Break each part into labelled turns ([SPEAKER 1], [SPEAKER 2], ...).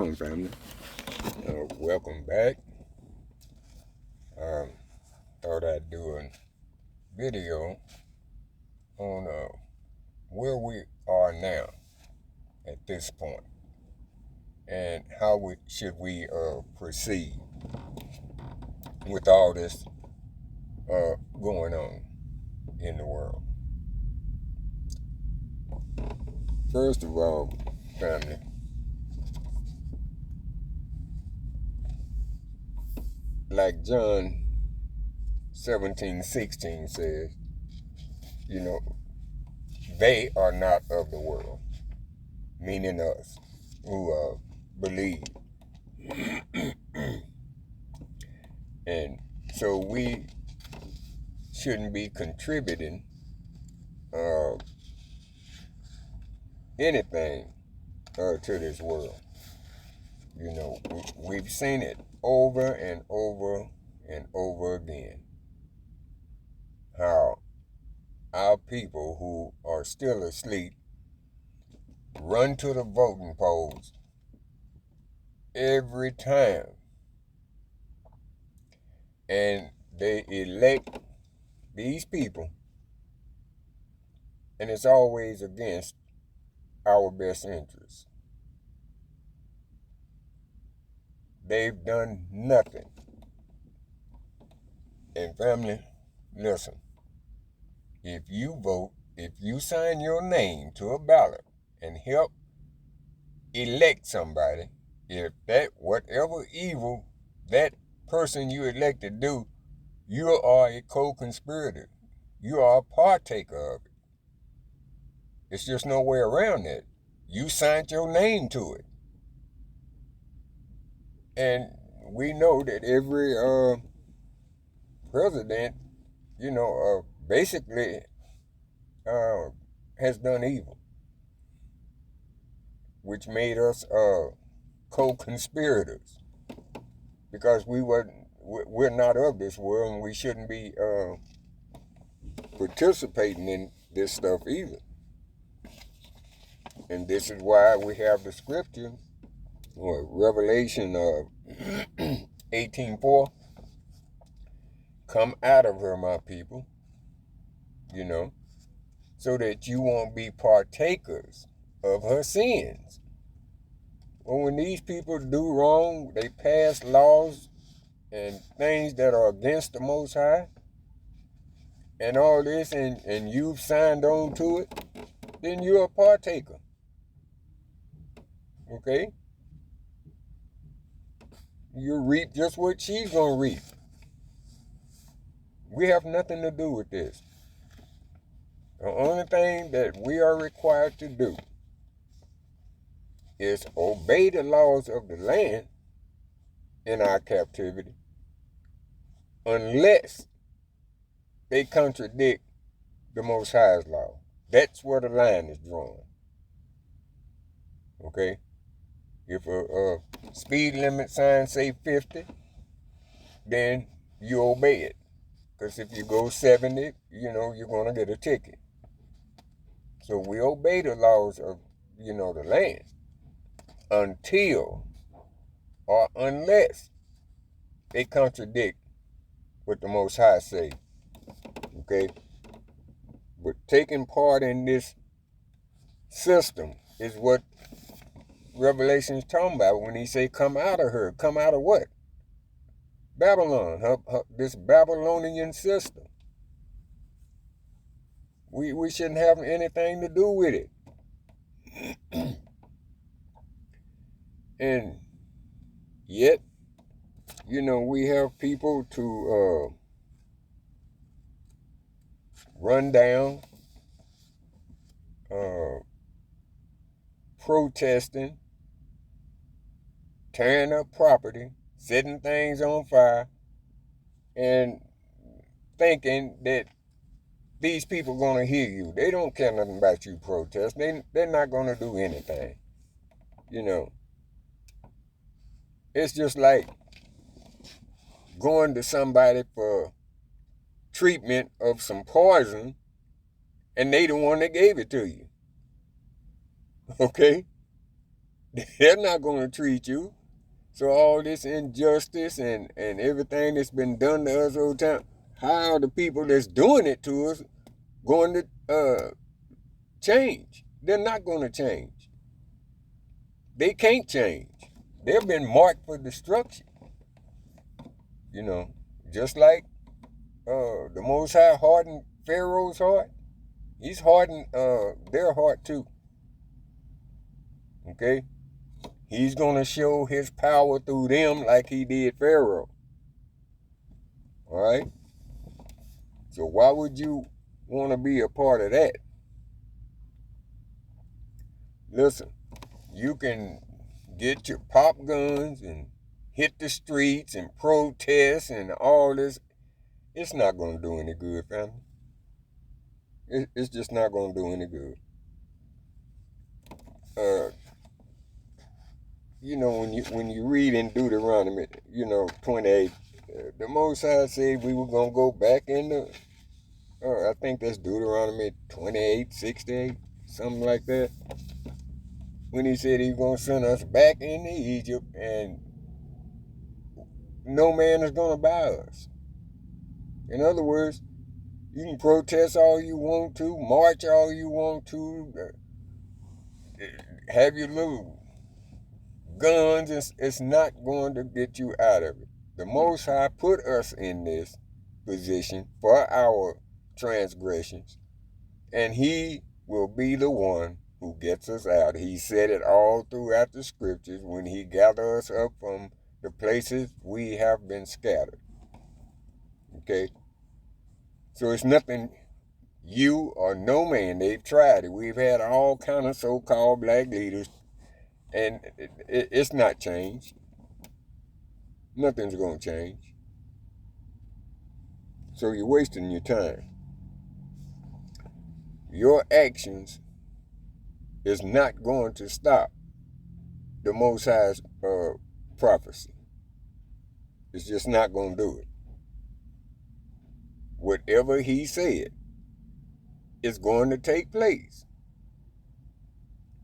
[SPEAKER 1] on, family? Welcome back. Thought I'd do a video on where we are now at this point and how should we proceed with all this going on in the world. First of all, family, like John 17:16 says, they are not of the world, meaning us who believe. And so we shouldn't be contributing anything to this world. We've seen it over and over and over again, how our people who are still asleep run to the voting polls every time, and they elect these people, and it's always against our best interests. They've done nothing. And family, listen, if you vote, if you sign your name to a ballot and help elect somebody, if that whatever evil that person you elected do, you are a co-conspirator. You are a partaker of it. It's just no way around that. You signed your name to it. And we know that every president, basically has done evil, which made us co-conspirators, because we're not of this world, and we shouldn't be participating in this stuff either. And this is why we have the scripture, Revelation 18:4. Come out of her, my people, so that you won't be partakers of her sins. Well, when these people do wrong, they pass laws and things that are against the Most High and all this, and you've signed on to it, then you're a partaker. Okay? You reap just what she's going to reap. We have nothing to do with this. The only thing that we are required to do is obey the laws of the land in our captivity, unless they contradict the Most High's law. That's where the line is drawn. Okay? If a speed limit sign say 50, then you obey it. Because if you go 70, you're going to get a ticket. So we obey the laws of, the land until or unless they contradict what the Most High say. Okay? But taking part in this system is what Revelation is talking about when he say, come out of her. Come out of what? Babylon, this Babylonian system. We shouldn't have anything to do with it. And yet, we have people to run down, protesting, tearing up property, setting things on fire, and thinking that these people are going to hear you. They don't care nothing about you protest. They're not going to do anything. It's just like going to somebody for treatment of some poison, and they the one that gave it to you. Okay? They're not going to treat you. So all this injustice and everything that's been done to us over time, how are the people that's doing it to us going to change? They're not going to change. They can't change. They've been marked for destruction. You know, just like the Most High hardened Pharaoh's heart, he's hardened their heart too. Okay? He's going to show his power through them like he did Pharaoh. All right? So why would you want to be a part of that? Listen, you can get your pop guns and hit the streets and protest and all this. It's not going to do any good, family. It's just not going to do any good. You know, when you read in Deuteronomy, 28, the Most High said we were going to go back into, I think that's Deuteronomy 28:68, something like that. When he said he was going to send us back into Egypt and no man is going to buy us. In other words, you can protest all you want to, march all you want to, have your little guns. It's not going to get you out of it. The Most High put us in this position for our transgressions, and he will be the one who gets us out. He said it all throughout the scriptures when he gathered us up from the places we have been scattered. Okay? So it's nothing you or no man, they've tried it. We've had all kind of so-called black leaders, and it's not changed. Nothing's going to change. So you're wasting your time. Your actions is not going to stop the Most High's prophecy. It's just not going to do it. Whatever he said is going to take place.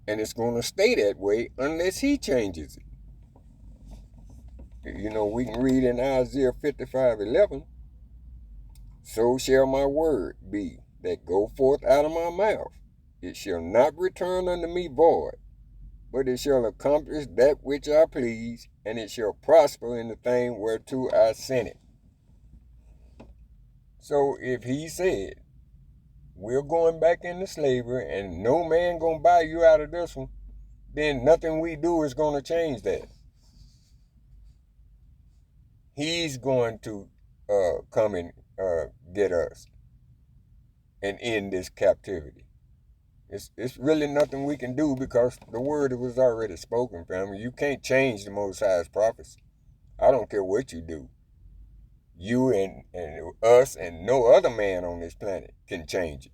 [SPEAKER 1] And it's going to stay that way unless he changes it. You know, we can read in Isaiah 55:11, so shall my word be that go forth out of my mouth. It shall not return unto me void, but it shall accomplish that which I please, and it shall prosper in the thing whereto I sent it. So if he said, we're going back into slavery and no man gonna buy you out of this one, then nothing we do is gonna change that. He's going to come and get us and end this captivity. It's really nothing we can do because the word was already spoken, family. You can't change the Most High's prophecy. I don't care what you do. You and us and no other man on this planet can change it.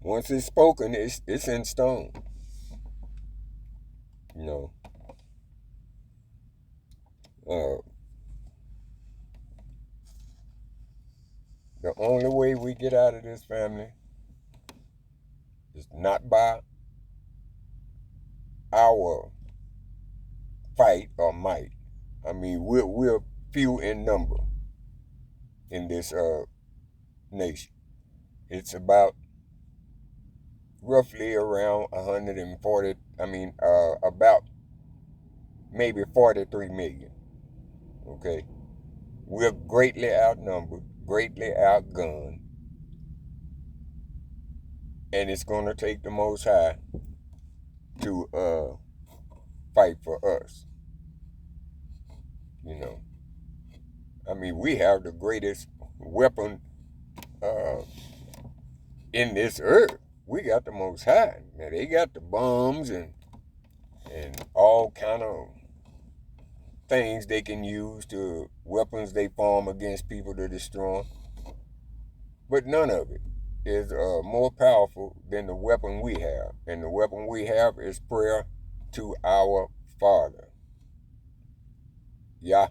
[SPEAKER 1] Once it's spoken, it's in stone. You know. The only way we get out of this, family, is not by our fight or might. I mean, we're few in number in this nation. It's about roughly around 140, about maybe 43 million. Okay? We're greatly outnumbered, greatly outgunned, and it's going to take the Most High to fight for us. You know, I mean, we have the greatest weapon in this earth. We got the Most High. Now they got the bombs and all kind of things they can use, to weapons they form against people to destroy them. But none of it is more powerful than the weapon we have. And the weapon we have is prayer to our Father, YAH.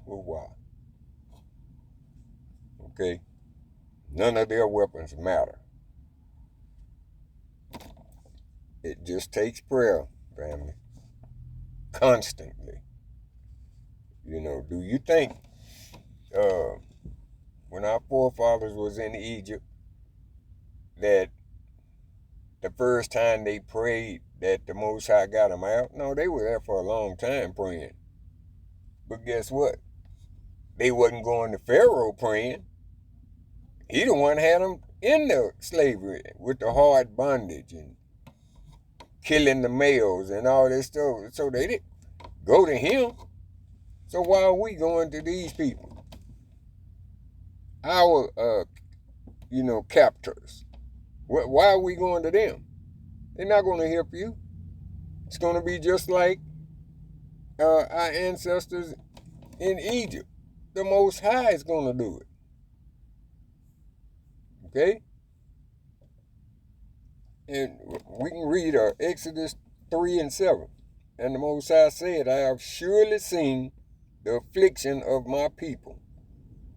[SPEAKER 1] Okay? None of their weapons matter. It just takes prayer, family. constantly. You know, do you think when our forefathers was in Egypt that the first time they prayed that the Most High got them out? No, they were there for a long time praying. But guess what? They wasn't going to Pharaoh praying. He the one had them in the slavery with the hard bondage and killing the males and all this stuff. So they didn't go to him. So why are we going to these people? Our, captors. Why are we going to them? They're not going to help you. It's going to be just like our ancestors in Egypt. The Most High is going to do it. Okay? And we can read Exodus 3 and 7. And the Most High said, I have surely seen the affliction of my people,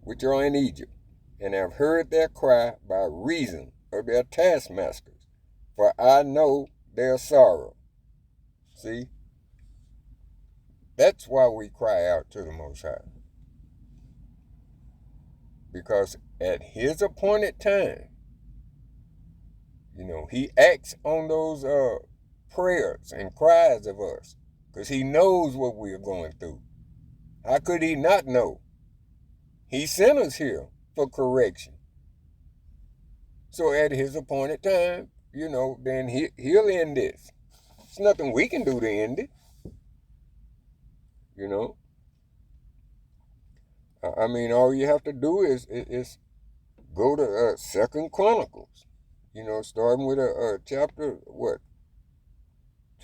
[SPEAKER 1] which are in Egypt, and have heard their cry by reason of their taskmasters, for I know their sorrow. See? That's why we cry out to the Most High. Because at his appointed time, he acts on those prayers and cries of us. Because he knows what we're going through. How could he not know? He sent us here for correction. So at his appointed time, then he'll end this. There's nothing we can do to end it. I mean, all you have to do is go to 2 Chronicles. Starting with chapter,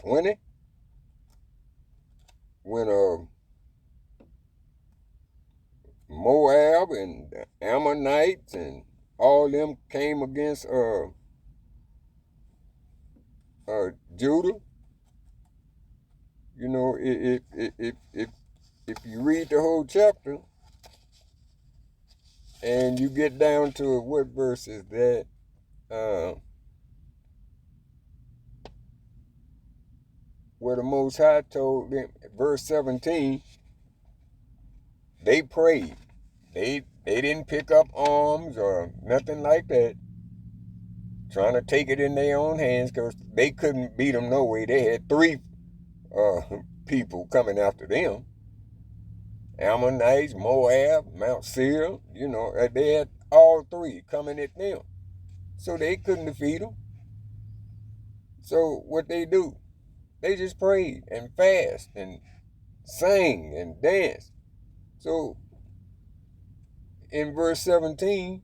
[SPEAKER 1] 20? When Moab and the Ammonites and all them came against Judah. If you read the whole chapter and you get down to what verse is that? Where the Most High told them, verse 17, they prayed. They didn't pick up arms or nothing like that, trying to take it in their own hands, because they couldn't beat them no way. They had 3 people coming after them. Ammonites, Moab, Mount Seir, they had all 3 coming at them. So they couldn't defeat them. So what they do? They just prayed and fast and sang and danced. So in verse 17,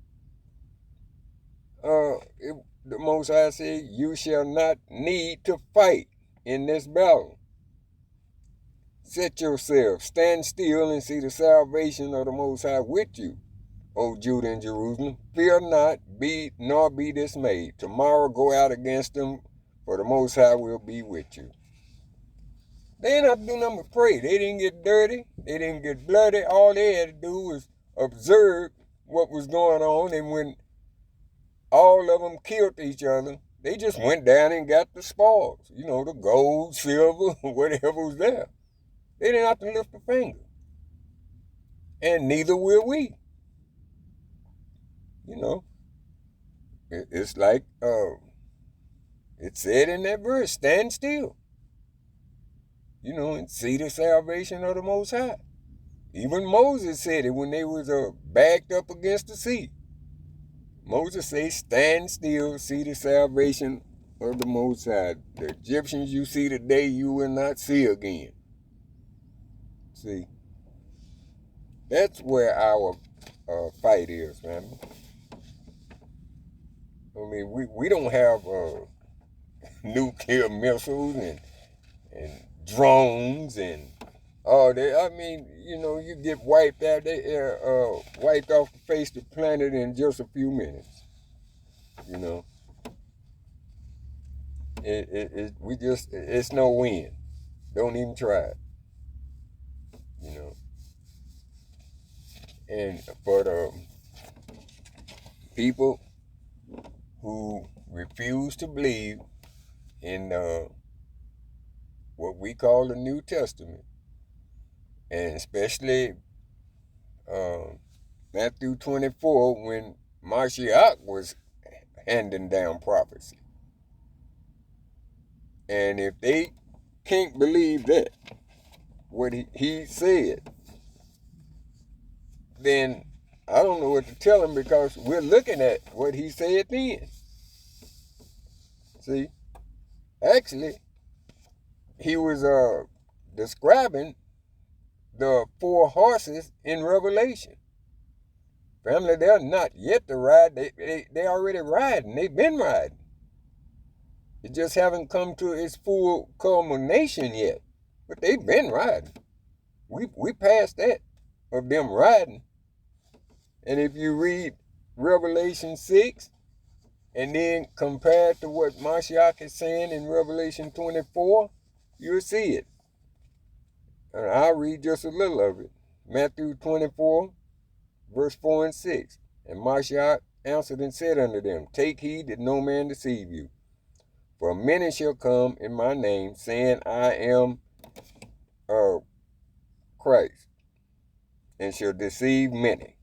[SPEAKER 1] the Most High said, you shall not need to fight in this battle. Set yourself, stand still, and see the salvation of the Most High with you, O Judah and Jerusalem. Fear not, nor be dismayed. Tomorrow go out against them, for the Most High will be with you. They didn't have to do nothing but pray. They didn't get dirty. They didn't get bloody. All they had to do was observe what was going on. And when all of them killed each other, they just went down and got the spoils. The gold, silver, whatever was there. They didn't have to lift a finger. And neither will we. It's like it said in that verse, stand still. And see the salvation of the Most High. Even Moses said it when they was backed up against the sea. Moses said, stand still, see the salvation of the Most High. The Egyptians you see today, you will not see again. See, that's where our fight is, man. I mean, we don't have nuclear missiles and drones and all that. I mean, you get wiped out. Wiped off the face of the planet in just a few minutes. It's no win. Don't even try it. And for the people who refuse to believe in what we call the New Testament, and especially Matthew 24, when Mashiach was handing down prophecy. And if they can't believe that, what he said, then I don't know what to tell them, because we're looking at what he said then. See, actually, he was describing the 4 horses in Revelation. Family, they're not yet to ride. They already riding. They've been riding. It just haven't come to its full culmination yet. But they've been riding. We passed that of them riding. And if you read Revelation 6, and then compare it to what Mashiach is saying in Revelation 24, you'll see it. And I'll read just a little of it. Matthew 24, verse 4 and 6. And Mashiach answered and said unto them, Take heed that no man deceive you. For many shall come in my name, saying, I am Christ, and shall deceive many.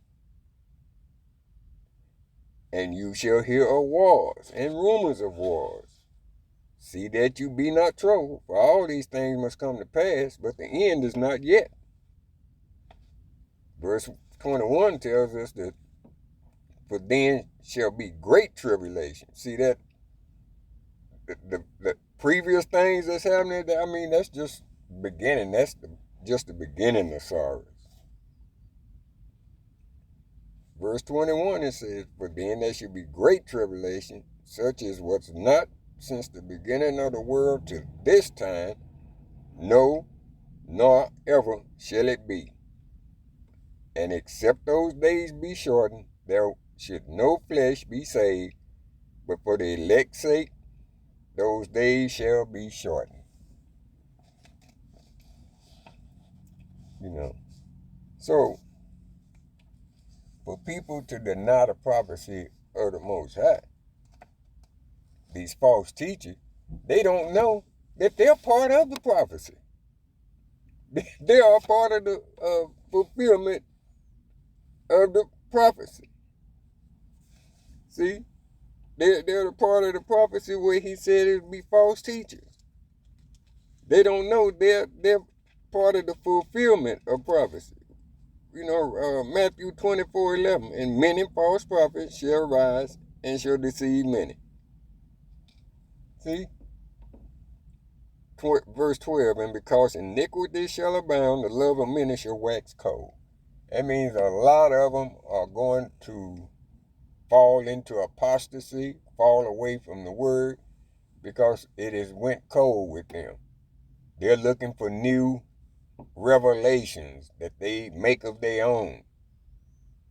[SPEAKER 1] And you shall hear of wars and rumors of wars. See that you be not troubled, for all these things must come to pass, but the end is not yet. Verse 21 tells us that, for then shall be great tribulation. See that the previous things that's happening, I mean, that's just beginning. That's just the beginning of sorrows. Verse 21, it says, For then there shall be great tribulation, such as was not since the beginning of the world to this time, no, nor ever shall it be. And except those days be shortened, there should no flesh be saved, but for the elect's sake, those days shall be shortened. You know, so for people to deny the prophecy of the Most High, these false teachers, they don't know that they're part of the prophecy. They are part of the fulfillment of the prophecy. See, they're the part of the prophecy where he said it would be false teachers. They don't know they're part of the fulfillment of prophecy. You know, Matthew 24:11, and many false prophets shall rise and shall deceive many. See? Verse 12, and because iniquity shall abound, the love of many shall wax cold. That means a lot of them are going to fall into apostasy, fall away from the word, because it has went cold with them. They're looking for new revelations that they make of their own,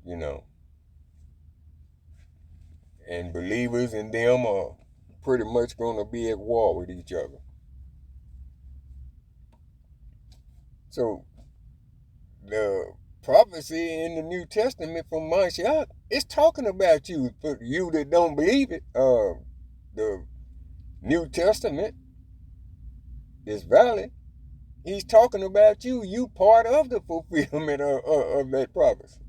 [SPEAKER 1] you know. And believers in them are pretty much going to be at war with each other. So the prophecy in the New Testament from Mashiach, it's talking about you. For you that don't believe it, the New Testament is valid. He's talking about you. You part of the fulfillment of that prophecy.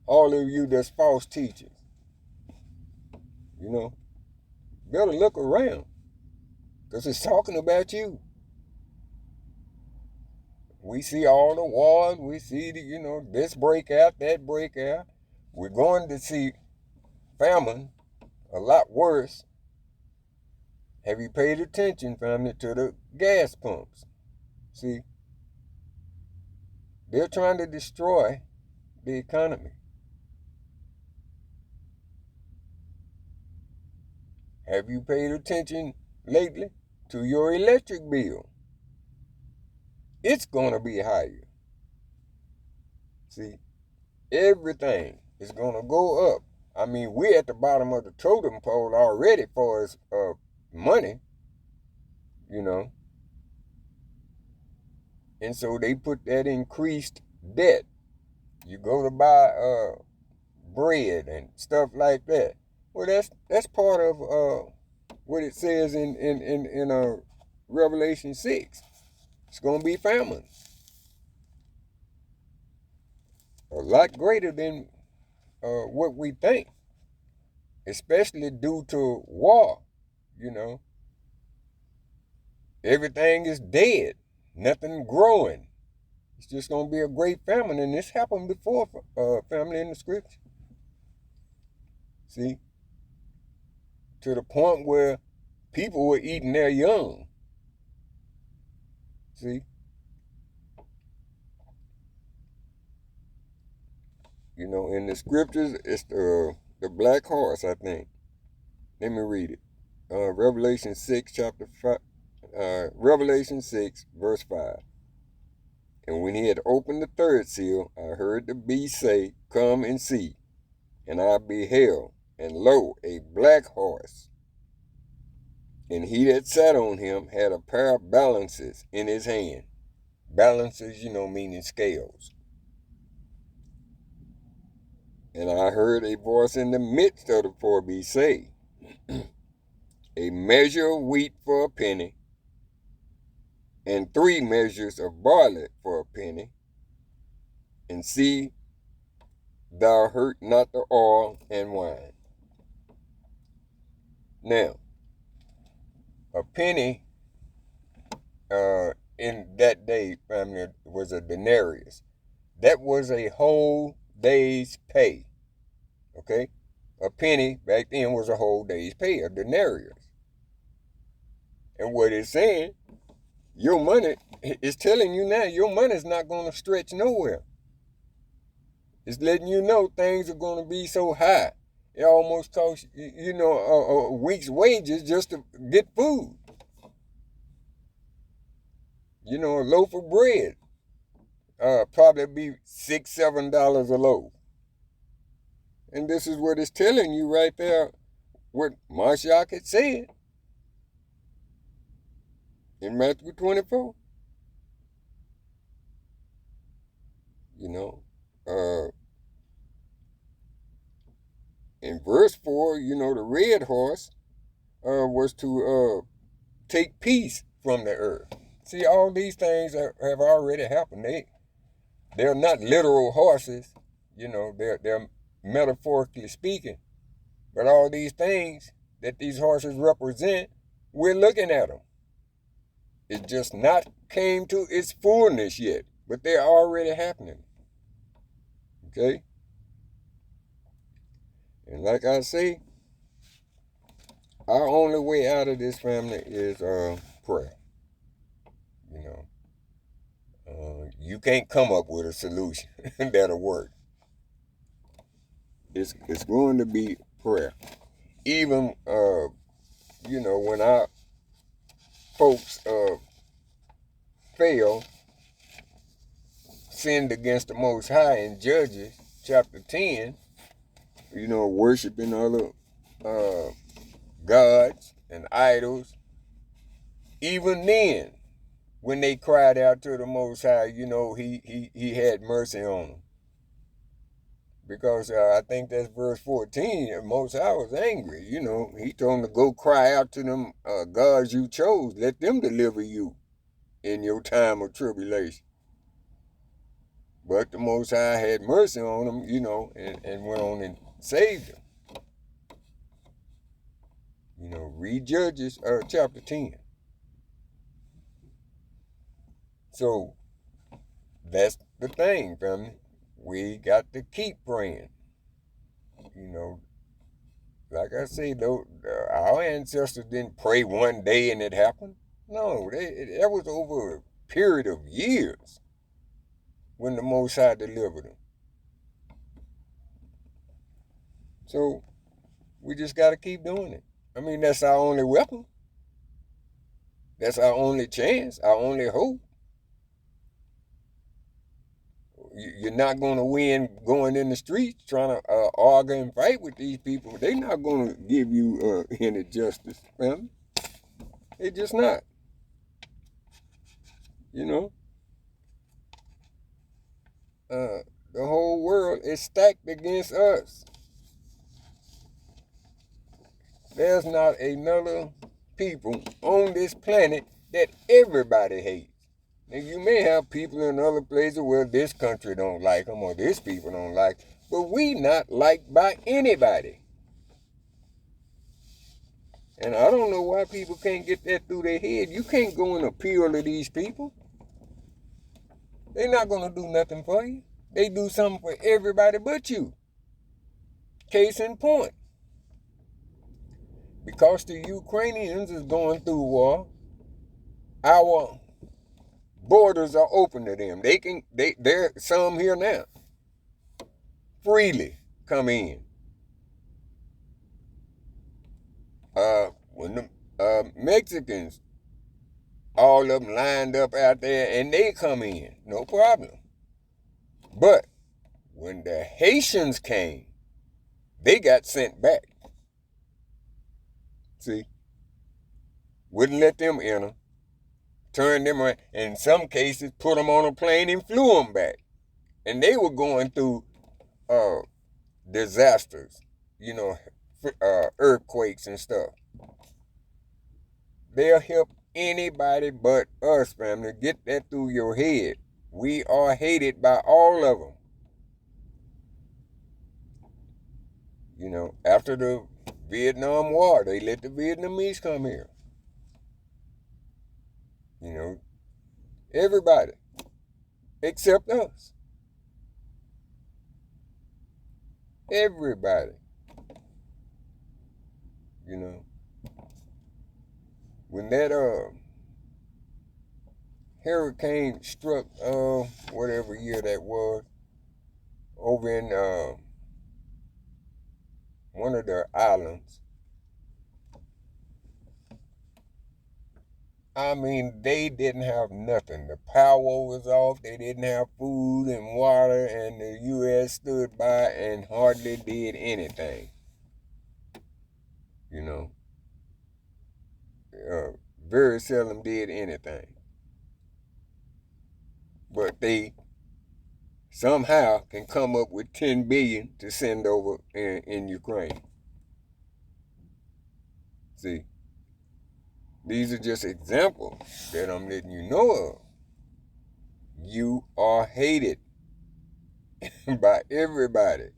[SPEAKER 1] All of you that's false teachers, you know, better look around, because it's talking about you. We see all the wars. We see, this breakout, that breakout. We're going to see famine a lot worse. Have you paid attention, family, to the gas pumps? See, they're trying to destroy the economy. Have you paid attention lately to your electric bill? It's going to be higher. See, everything is going to go up. I mean, we're at the bottom of the totem pole already for us money, And so they put that increased debt. You go to buy bread and stuff like that. Well, that's part of what it says in Revelation 6. It's going to be famine. A lot greater than what we think. Especially due to war, you know. Everything is dead. Nothing growing. It's just going to be a great famine. And this happened before, family, in the scripture. See? To the point where people were eating their young. See? You know, in the scriptures, it's the black horse, I think. Let me read it. Revelation 6, chapter 5. Revelation 6, verse 5. And when he had opened the third seal, I heard the beast say, Come and see. And I beheld, and lo, a black horse. And he that sat on him had a pair of balances in his hand. Balances, you know, meaning scales. And I heard a voice in the midst of the four beasts say, A measure of wheat for a penny, and 3 measures of barley for a penny, and see thou hurt not the oil and wine. Now, a penny in that day, family, was a denarius. That was a whole day's pay. Okay? A penny back then was a whole day's pay, a denarius. And what it's saying, your money, it's telling you now, your money's not going to stretch nowhere. It's letting you know things are going to be so high. It almost costs, you know, a week's wages just to get food. You know, a loaf of bread probably be $6, $7 a loaf. And this is what it's telling you right there, what Mashiach had said in Matthew 24. You know, in verse 4, you know, the red horse was to take peace from the earth. See, all these things have already happened. They're not literal horses, you know, they're metaphorically speaking. But all these things that these horses represent, we're looking at them. It just not came to its fullness yet, but they're already happening. Okay? And like I say, our only way out of this, family, is prayer. You know, you can't come up with a solution that'll work. It's going to be prayer. Even, you know, when our folks fail, sinned against the Most High in Judges chapter 10, you know, worshiping other gods and idols. Even then, when they cried out to the Most High, you know, he had mercy on them. Because I think that's verse 14, the Most High was angry. You know, he told them to go cry out to them gods you chose. Let them deliver you in your time of tribulation. But the Most High had mercy on them, you know, and went on and saved them. You know, read Judges chapter 10. So, that's the thing, family. We got to keep praying. You know, like I say, though, our ancestors didn't pray one day and it happened. No, that was over a period of years when the Most High delivered them. So, we just got to keep doing it. I mean, that's our only weapon. That's our only chance, our only hope. You're not going to win going in the streets trying to argue and fight with these people. They're not going to give you any justice, family. They're just not. You know? The whole world is stacked against us. There's not another people on this planet that everybody hates. Now, you may have people in other places where this country don't like them or this people don't like them, but we not liked by anybody. And I don't know why people can't get that through their head. You can't go and appeal to these people. They're not going to do nothing for you. They do something for everybody but you. Case in point. Because the Ukrainians is going through war, our borders are open to them. They're some here now. Freely come in. When the Mexicans, all of them lined up out there and they come in, no problem. But when the Haitians came, they got sent back. See? Wouldn't let them enter. Turned them around. In some cases, put them on a plane and flew them back. And they were going through disasters, earthquakes and stuff. They'll help anybody but us, family. Get that through your head. We are hated by all of them. After the Vietnam War, they let the Vietnamese come here. Everybody, except us. Everybody. When that hurricane struck, whatever year that was, over in one of the islands, I mean, they didn't have nothing. The power was off. They didn't have food and water, and the U.S. stood by and hardly did anything. Very seldom did anything. But they somehow can come up with $10 billion to send over in Ukraine. See? These are just examples that I'm letting you know of. You are hated by everybody.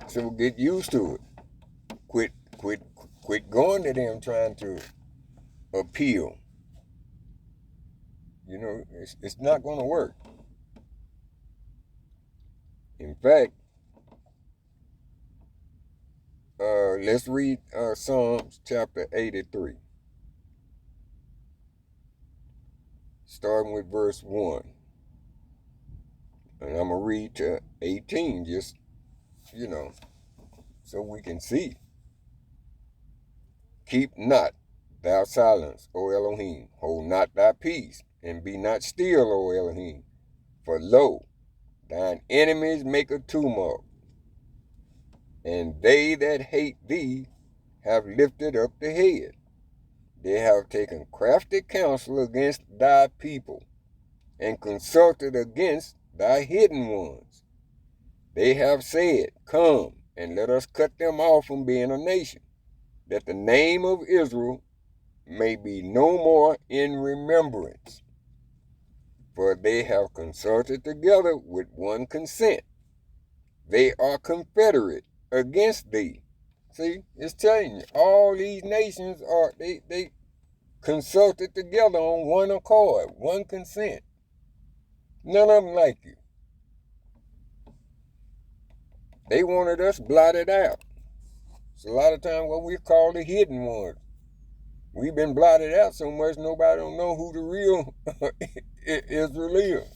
[SPEAKER 1] So get used to it. Quit going to them trying to appeal. It's not going to work. In fact, let's read Psalms chapter 83. Starting with verse 1. And I'm going to read to 18, just, so we can see. Keep not thou silence, O Elohim. Hold not thy peace, and be not still, O Elohim. For lo, thine enemies make a tumult, and they that hate thee have lifted up the head. They have taken crafty counsel against thy people, and consulted against thy hidden ones. They have said, Come, and let us cut them off from being a nation, that the name of Israel may be no more in remembrance. For they have consulted together with one consent. They are confederate against thee. See, it's telling you, all these nations are, they consulted together on one accord, one consent. None of them like you. They wanted us blotted out. It's a lot of times what we call the hidden ones. We've been blotted out so much nobody don't know who the real Israel is.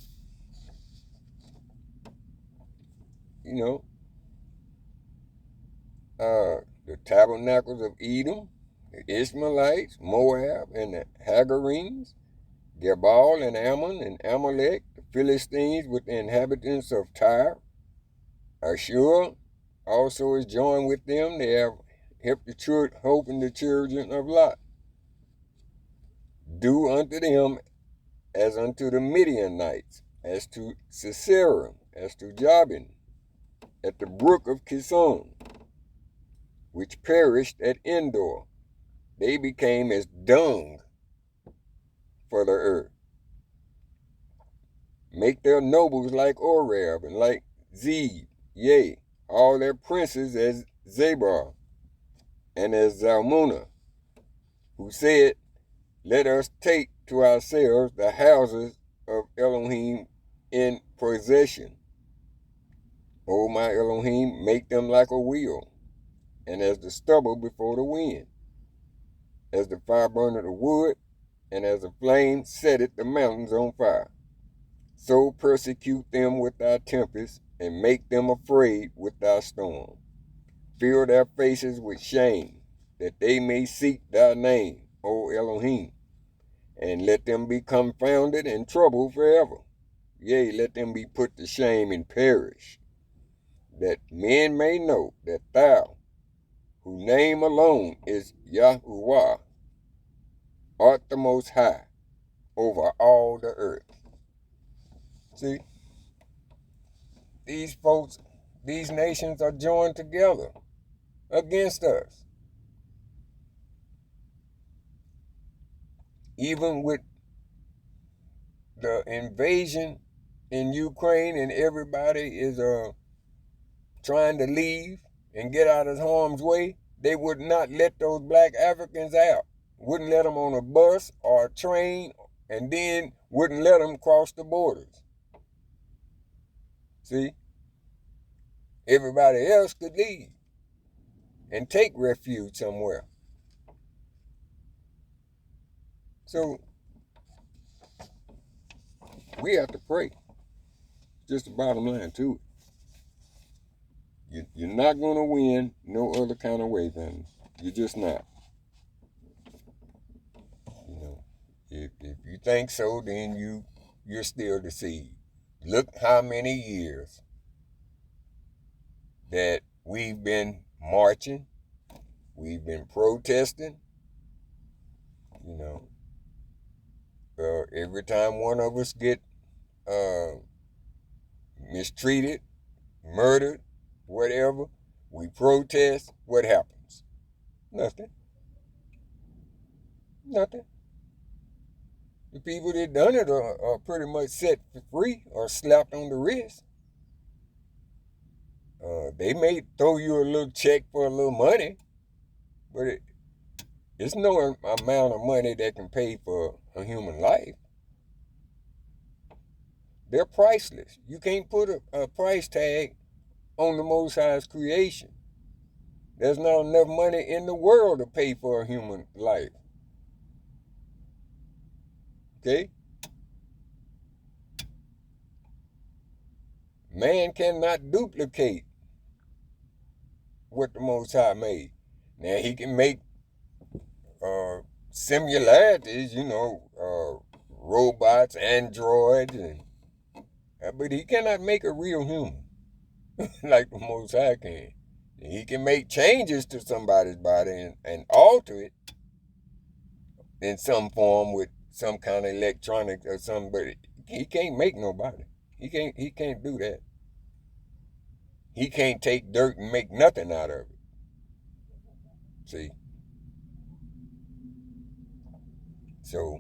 [SPEAKER 1] The tabernacles of Edom, the Ishmaelites, Moab, and the Hagarenes, Gebal and Ammon and Amalek, the Philistines with the inhabitants of Tyre. Ashur also is joined with them. They have helped the children of Lot. Do unto them as unto the Midianites, as to Sisera, as to Jabin, at the brook of Kison, which perished at Endor. They became as dung for the earth. Make their nobles like Oreb and like Zeb, yea, all their princes as Zabar and as Zalmunna, who said, let us take to ourselves the houses of Elohim in possession. O my Elohim, make them like a wheel, and as the stubble before the wind, as the fire burneth the wood, and as a flame setteth the mountains on fire. So persecute them with thy tempest, and make them afraid with thy storm. Fill their faces with shame, that they may seek thy name, O Elohim, and let them be confounded and troubled forever. Yea, let them be put to shame and perish, that men may know that thou, whose name alone is YAH, art the most high over all the earth. See, these folks, these nations are joined together against us. Even with the invasion in Ukraine and everybody is trying to leave and get out of harm's way, they would not let those black Africans out. Wouldn't let them on a bus or a train, and then wouldn't let them cross the borders. See? Everybody else could leave and take refuge somewhere. So we have to pray. Just the bottom line to it. You're not going to win no other kind of way, then. You're just not. You know, if you think so, then you're still deceived. Look how many years that we've been marching, we've been protesting. You know, every time one of us get mistreated, murdered, whatever, we protest. What happens? Nothing. Nothing. The people that done it are pretty much set free or slapped on the wrist. They may throw you a little check for a little money, but it's no amount of money that can pay for a human life. They're priceless. You can't put a price tag on the Most High's creation. There's not enough money in the world to pay for a human life. Okay? Man cannot duplicate what the Most High made. Now, he can make similarities, robots, androids, but he cannot make a real human like the Most High can. He can make changes to somebody's body and alter it in some form with some kind of electronics or something, but he can't make nobody. He can't do that. He can't take dirt and make nothing out of it. See? So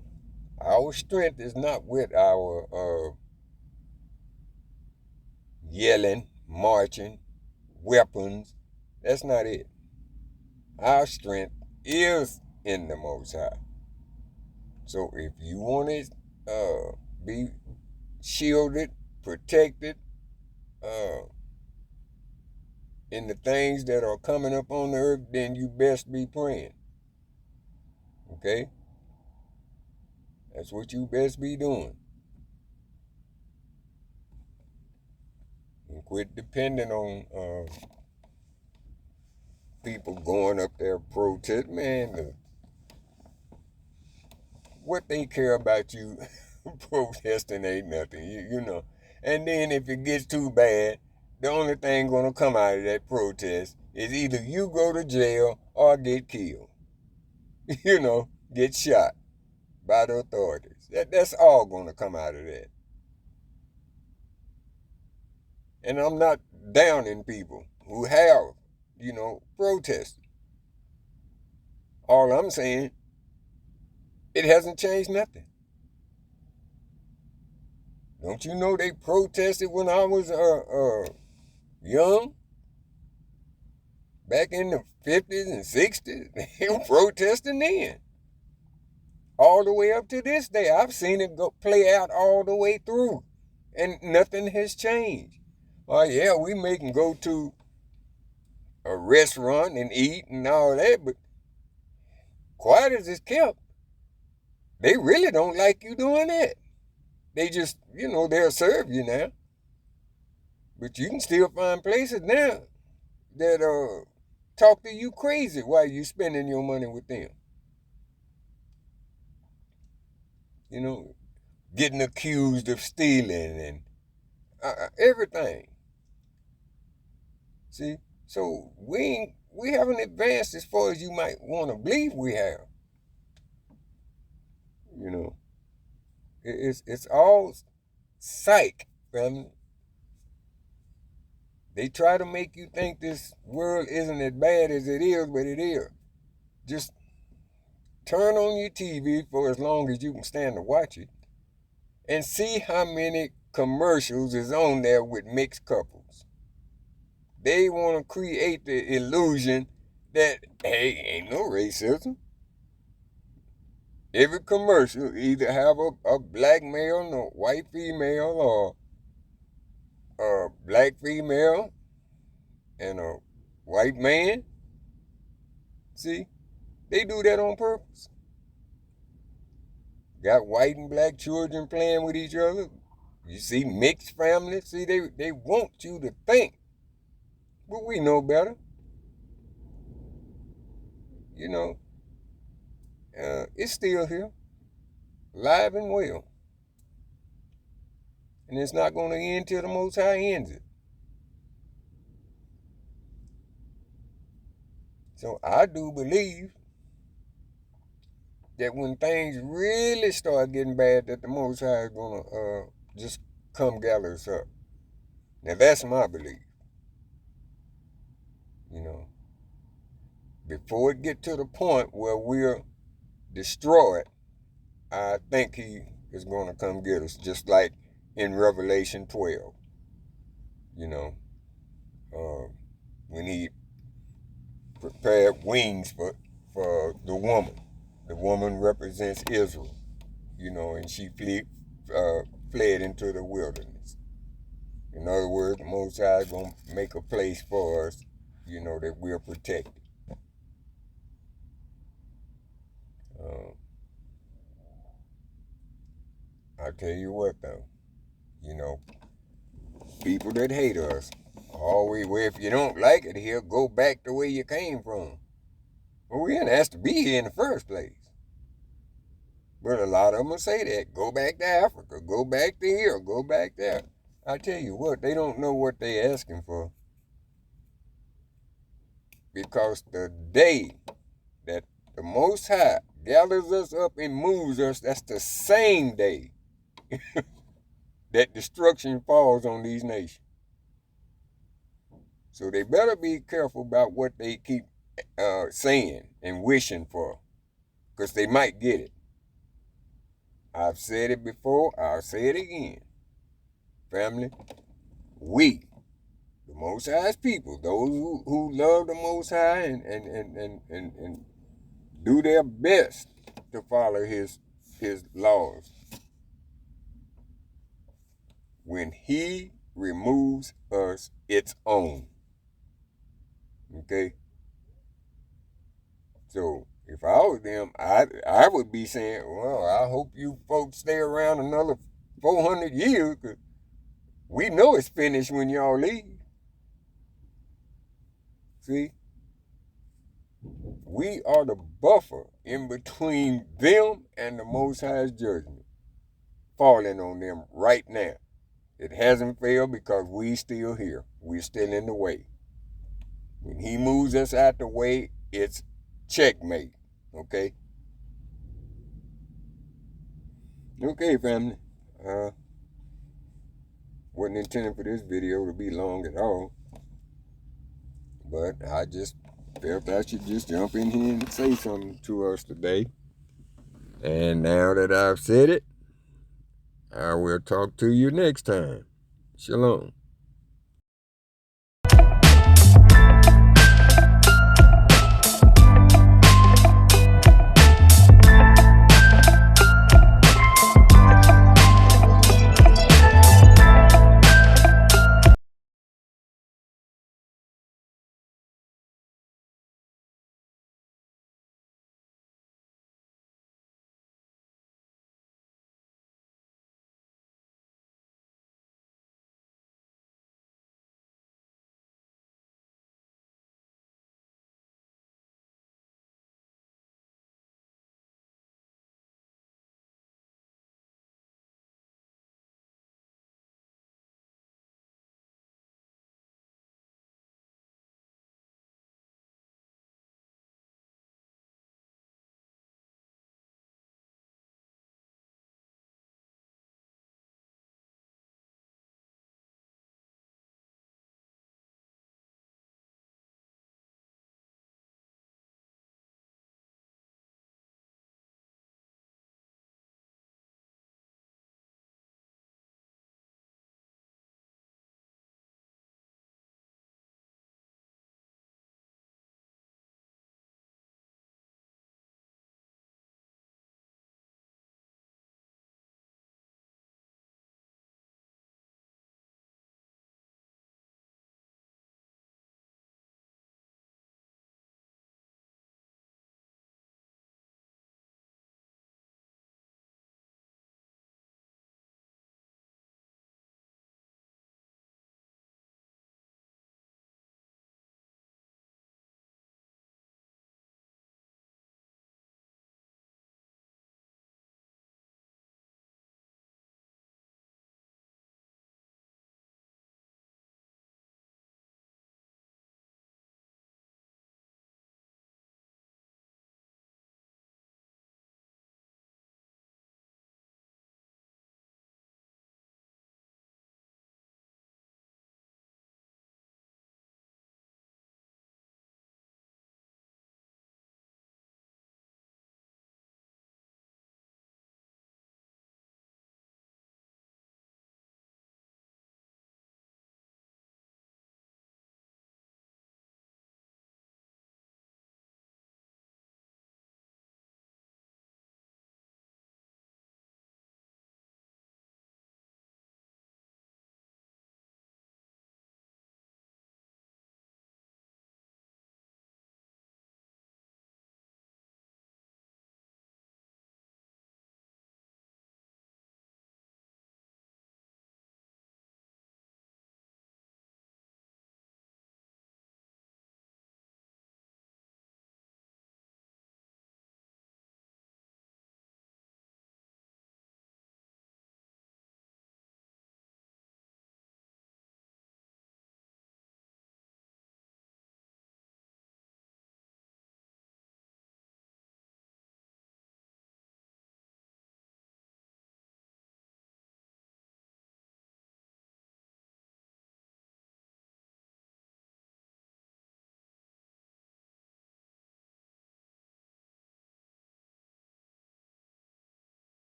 [SPEAKER 1] our strength is not with our yelling, marching, weapons. That's not it. Our strength is in the Most High. So if you want to be shielded, protected in the things that are coming up on the earth, then you best be praying. Okay? That's what you best be doing. And quit depending on people going up there protest. Man, what they care about you protesting ain't nothing, you know. And then if it gets too bad, the only thing gonna come out of that protest is either you go to jail or get killed. Get shot by the authorities. That's all gonna come out of that. And I'm not downing people who have, protested. All I'm saying, it hasn't changed nothing. Don't you know they protested when I was young? Back in the 50s and 60s, they were protesting then. All the way up to this day. I've seen it go play out all the way through. And nothing has changed. Oh yeah, we make them go to a restaurant and eat and all that, but quiet as it's kept, they really don't like you doing that. They just, they'll serve you now. But you can still find places now that talk to you crazy while you spending your money with them. Getting accused of stealing and everything. See, so we haven't advanced as far as you might want to believe we have. It's all psych, family. They try to make you think this world isn't as bad as it is, but it is. Just turn on your TV for as long as you can stand to watch it and see how many commercials is on there with mixed couples. They want to create the illusion that, hey, ain't no racism. Every commercial either have a black male and a white female, or a black female and a white man. See, they do that on purpose. Got white and black children playing with each other. You see mixed families. See, they want you to think. But we know better. It's still here. Live and well. And it's not going to end till the Most High ends it. So I do believe that when things really start getting bad, that the Most High is going to just come gather us up. Now that's my belief. Before it get to the point where we're destroyed, I think he is going to come get us, just like in Revelation 12. When he prepared wings for the woman. The woman represents Israel, and she fled into the wilderness. In other words, the Most High is going to make a place for us, that we're protected. I tell you what, though, people that hate us always, well, if you don't like it here, go back the way you came from. Well, we didn't ask to be here in the first place. But a lot of them will say that. Go back to Africa. Go back to here. Go back there. I tell you what, they don't know what they're asking for. Because the day that the Most High gathers us up and moves us, that's the same day that destruction falls on these nations. So they better be careful about what they keep saying and wishing for, because they might get it. I've said it before, I'll say it again. Family, we, the Most High's people, those who love the Most High and do their best to follow his laws, when he removes us, it's on. Okay? So if I was them, I would be saying, well, I hope you folks stay around another 400 years, because we know it's finished when y'all leave. See? We are the buffer in between them and the Most High's judgment falling on them right now. It hasn't failed because we still here. We're still in the way. When he moves us out the way, it's checkmate. Okay? Okay, family. Wasn't intending for this video to be long at all. But I just felt I should just jump in here and say something to us today. And now that I've said it, I will talk to you next time. Shalom.